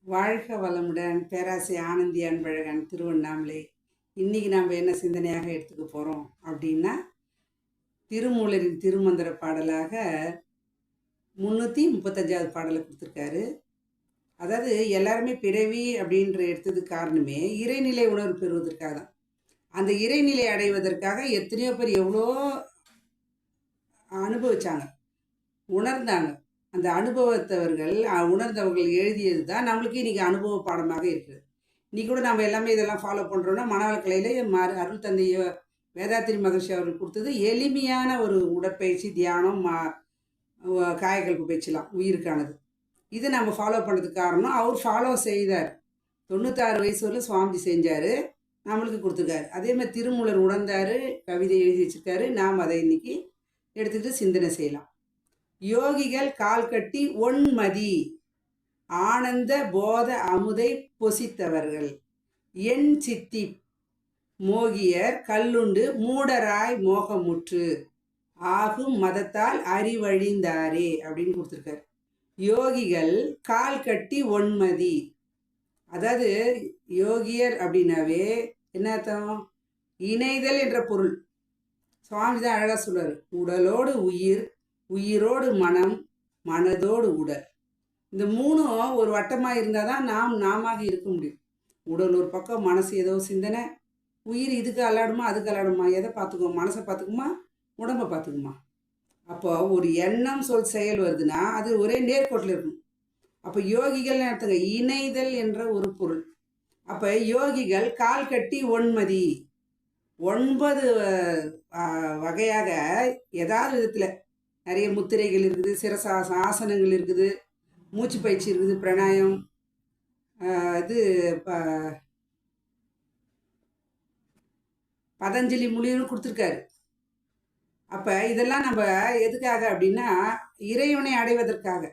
வாழ்க வளமுடன். பேராசை ஆனந்தி அன்பழகன், திருவண்ணாமலை. இன்னைக்கு நம்ம என்ன சிந்தனையாக எடுத்துக்க போகிறோம் அப்படின்னா, திருமூலரின் திருமந்திர பாடலாக 335வது பாடலை கொடுத்துருக்காரு. அதாவது எல்லாருமே பிறவி அப்படின்ற எடுத்ததுக்கு காரணமே இறைநிலை உணர்வு பெறுவதற்காக தான். அந்த இறைநிலை அடைவதற்காக எத்தனையோ பேர் எவ்வளோ அனுபவிச்சாங்க, உணர்ந்தாங்க. அந்த அனுபவத்தவர்கள் உணர்ந்தவர்கள் எழுதியது தான் நம்மளுக்கு இன்றைக்கி அனுபவ பாடமாக இருக்குது. இன்றைக்கி கூட நம்ம எல்லாமே இதெல்லாம் ஃபாலோ பண்ணுறோன்னா, மனவளக்கலையில் அருள் தந்தை வேதாத்திரி மகர்ஷி அவர்கள் கொடுத்தது எளிமையான ஒரு உடற்பயிற்சி, தியானம், காயக்கல்பு பயிற்சிலாம் உயிருக்கானது. இதை நம்ம ஃபாலோ பண்ணுறதுக்கு காரணம் அவர் ஃபாலோ செய்தார். 96 வயசு வரலும் சுவாமிஜி செஞ்சார், நம்மளுக்கு கொடுத்துருக்காரு. அதே மாதிரி திருமூலர் உணர்ந்தார், கவிதை எழுதி வச்சுருக்காரு. நாம் அதை இன்றைக்கி எடுத்துக்கிட்டு சிந்தனை செய்யலாம். யோகிகள் கால் கட்டி ஒன்மதி ஆனந்த போத அமுதை பொசித்தவர்கள் என் சித்தி மோகியர் கல்லுண்டு மூடராய் மோகமுற்று ஆகும் மதத்தால் அறிவழிந்தாரே அப்படின்னு கொடுத்துருக்காரு. யோகிகள் கால் கட்டி ஒன்மதி, அதாவது யோகியர் அப்படின்னாவே என்ன அர்த்தம்? இணைதல் என்ற பொருள். சுவாமி தான் அழகாக சொல்றாரு, உடலோடு உயிர், உயிரோடு மனம், மனதோடு உடல். இந்த மூணும் ஒரு வட்டமாக இருந்தால் தான் நாம இருக்க முடியும். உடல் ஒரு பக்கம், மனசு ஏதோ சிந்தனை, உயிர் இதுக்கு அல்லாடுமா அதுக்கு அல்லாடுமா, எதை பார்த்துக்குமா? மனசை பார்த்துக்குமா, உடம்பை பார்த்துக்குமா? அப்போ ஒரு எண்ணம் சொல் செயல் வருதுன்னா அது ஒரே நேர்கோட்டில் இருக்கணும். அப்போ யோகிகள் நடத்துங்க இணைதல் என்ற ஒரு பொருள். அப்போ யோகிகள் கால் கட்டி ஒன்மதி, 9 வகையாக ஏதாவது விதத்தில் நிறைய முத்திரைகள் இருக்குது, ஆசனங்கள் இருக்குது, மூச்சு பயிற்சி இருக்குது, பிராணாயம், இது பதஞ்சலி மொழியும் கொடுத்துருக்காரு. அப்போ இதெல்லாம் நம்ம எதுக்காக அப்படின்னா இறைவனை அடைவதற்காக.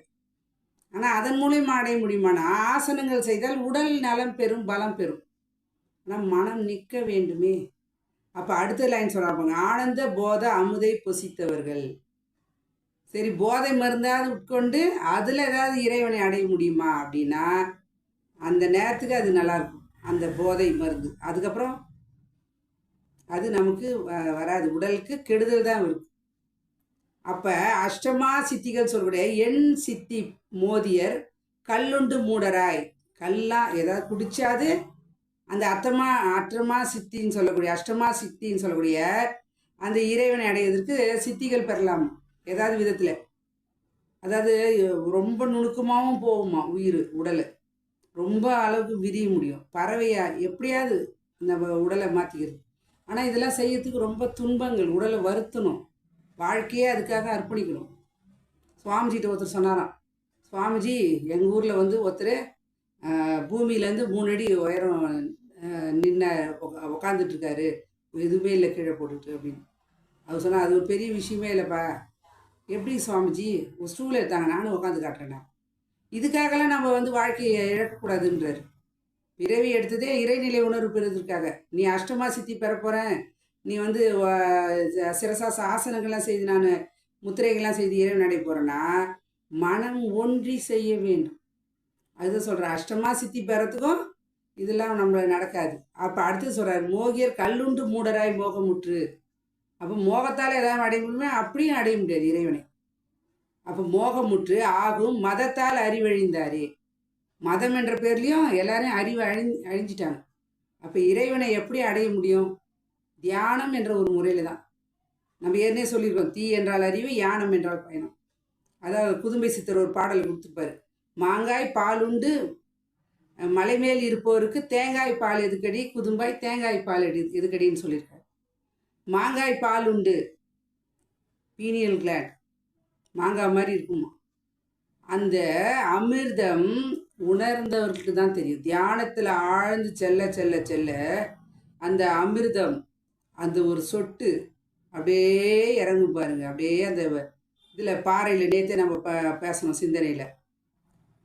ஆனால் அதன் மூலியமா அடைய முடியுமானா ஆசனங்கள் செய்தால் உடல் நலம் பெறும், பலம் பெறும். ஆனால் மனம் நிற்க வேண்டுமே. அப்போ அடுத்த லைன் சொல்கிறாங்க, ஆனந்த போத அமுதை பொசித்தவர்கள். சரி, போதை மருந்தாவது உட்கொண்டு அதில் ஏதாவது இறைவனை அடைய முடியுமா அப்படின்னா அந்த நேரத்துக்கு அது நல்லாயிருக்கும், அந்த போதை மருந்து. அதுக்கப்புறம் அது நமக்கு வராது, உடலுக்கு கெடுதல் தான் இருக்கும். அப்போ அஷ்டமா சித்திகள் சொல்லக்கூடிய என் சித்தி மோதியர் கல்லுண்டு மூடராய், கல்லாம் ஏதாவது குடிச்சாது அந்த அஷ்டமா சித்தின்னு சொல்லக்கூடிய அந்த இறைவனை அடைவதற்கு சித்திகள் பெறலாம் ஏதாவது விதத்தில். அதாவது ரொம்ப நுணுக்கமாகவும் போகுமா உயிர், உடலை ரொம்ப அளவுக்கு விரிய முடியும். பறவையா எப்படியாவது நம்ம உடலை மாற்றிக்கிறது. ஆனால் இதெல்லாம் செய்யறதுக்கு ரொம்ப துன்பங்கள், உடலை வருத்தணும், வாழ்க்கையே அதுக்காக அர்ப்பணிக்கணும். சுவாமிஜிட்ட ஒருத்தர் சொன்னாராம், சுவாமிஜி எங்கள் ஊரில் ஒருத்தர் பூமியிலேருந்து 3 அடி உயரம் நின்ன உக்காந்துட்ருக்காரு, எதுவுமே இல்லை கீழே போட்டுட்டு அப்படின்னு. அவர் சொன்னால் அது ஒரு பெரிய விஷயமே இல்லைப்பா. எப்படி சுவாமிஜி? ஒரு ஸ்டூல் எடுத்தாங்க, நானும் உட்காந்து காட்டுறேன்னா. இதுக்காகலாம் நம்ம வாழ்க்கையை இழக்கக்கூடாதுன்றார். பிறவி எடுத்ததே இறைநிலை உணர்வு பெறுவதற்காக. நீ அஷ்டமா சித்தி பெற போகிறேன், நீ சிரசாச ஆசனங்கள்லாம் செய்து, நான் முத்திரைகள்லாம் செய்து இறைவன் அடைய போகிறேன்னா மனம் ஒன்றி செய்ய வேண்டும். அதுதான் சொல்கிறேன், அஷ்டமா சித்தி பெறத்துக்கும் இதெல்லாம் நம்மள நடக்காது. அப்போ அடுத்து சொல்கிறார், மோகியர் கல்லுண்டு மூடராய் மோகமுற்று. அப்போ மோகத்தால் ஏதாவது அடைய முடியுமே, அப்படியும் அடைய முடியாது இறைவனை. அப்போ மோகமுற்று ஆகும் மதத்தால் அறிவழிந்தாரே. மதம் என்ற பேர்லேயும் எல்லாரையும் அறிவு அழிஞ்சிட்டாங்க. அப்போ இறைவனை எப்படி அடைய முடியும்? தியானம் என்ற ஒரு முறையில் தான். நம்ம ஏற்கனவே சொல்லியிருக்கோம், தீ என்றால் அறிவு, யானம் என்றால் பயணம். அதாவது குதும்பை சித்தர் ஒரு பாடல் கொடுத்துருப்பாரு, மாங்காய் பாலுண்டு மலை மேல் இருப்பவருக்கு தேங்காய் பால் எதுக்கடி, குதும்பாய் தேங்காய் பால் எதுக்கடின்னு சொல்லியிருக்காரு. மாங்காய் பால் உண்டு, பீனியல் கிளாட், மாங்காய் மாதிரி இருக்குமா. அந்த அமிர்தம் உணர்ந்தவர்களுக்கு தான் தெரியும். தியானத்தில் ஆழ்ந்து செல்ல செல்ல செல்ல அந்த அமிர்தம், அந்த ஒரு சொட்டு அப்படியே இறங்கும் பாருங்க. அப்படியே அந்த இதில் பாறையில் நேற்றே நம்ம பேசணும் சிந்தனையில்,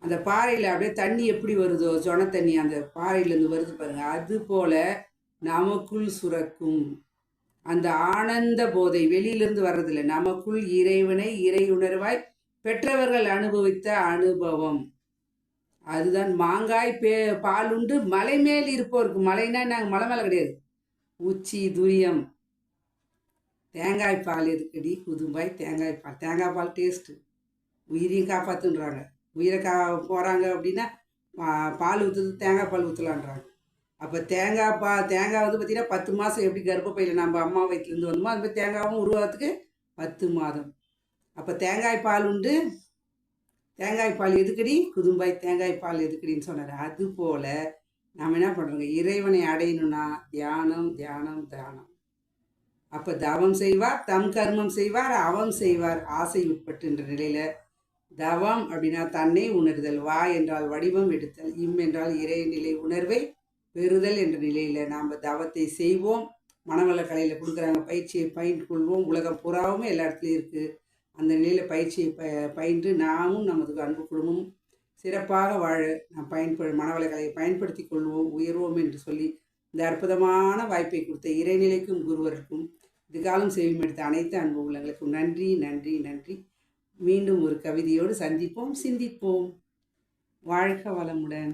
அந்த பாறையில் அப்படியே தண்ணி எப்படி வருதோ, சொன தண்ணி அந்த பாறையிலேருந்து வருது பாருங்க, அது போல நமக்குள் சுரக்கும் அந்த ஆனந்த போதை வெளியிலிருந்து வர்றதில்லை, நமக்குள் இறைவனை இறை உணர்வாய் பெற்றவர்கள் அனுபவித்த அனுபவம். அதுதான் மாங்காய் பால் உண்டு மலை மேல் இருப்போருக்கு. மலைன்னா நாங்கள் மலை மேலே கிடையாது. உச்சி துரியம். தேங்காய் பால் எதுக்கடி குதும்பாய்? தேங்காய் பால், தேங்காய் பால் டேஸ்ட்டு. உயிரையும் காப்பாற்றுன்றாங்க. உயிரை போகிறாங்க அப்படின்னா பால் ஊற்றுறது தேங்காய் பால் ஊற்றலான்றாங்க. அப்போ தேங்காய் வந்து பார்த்திங்கன்னா 10 மாதம் எப்படி கர்ப்பப்பையில் நம்ம அம்மா வயிற்றுலேருந்து வந்தோமோ அது மாதிரி தேங்காயும் உருவாகிறதுக்கு 10 மாதம். அப்போ தேங்காய் பால் உண்டு. தேங்காய் பால் எதுக்கடி குதும்பாய்? தேங்காய் பால் எதுக்கடின்னு சொன்னார். அதுபோல் நாம் என்ன பண்ணுறோங்க, இறைவனை அடையணும்னா தியானம் தியானம் தியானம். அப்போ தவம் செய்வார், தம் கர்மம் செய்வார், அவம் செய்வார் ஆசை உட்பட்டுன்ற நிலையில். தவம் அப்படின்னா தன்னை உணர்தல், வா என்றால் வடிவம் எடுத்தல், இம் என்றால் இறைநிலை உணர்வை பெறுதல் என்ற நிலையில் நாம் தவத்தை செய்வோம். மனவள கலையில் கொடுக்குறாங்க, பயிற்சியை பயின்று கொள்வோம். உலகம் புறாவும் எல்லா இடத்துலையும் இருக்குது. அந்த நிலையில் பயிற்சியை பயின்று நாமும் நமது அன்பு குடும்பமும் சிறப்பாக வாழ நாம் மனவள கலையை பயன்படுத்தி கொள்வோம், உயர்வோம் என்று சொல்லி இந்த அற்புதமான வாய்ப்பை கொடுத்த இறைநிலைக்கும் குருவருக்கும் இதுகாலம் செவிமெடுத்த அனைத்து அன்பு உள்ளங்களுக்கும் நன்றி நன்றி நன்றி. மீண்டும் ஒரு கவிதையோடு சந்திப்போம், சிந்திப்போம். வாழ்க வளமுடன்.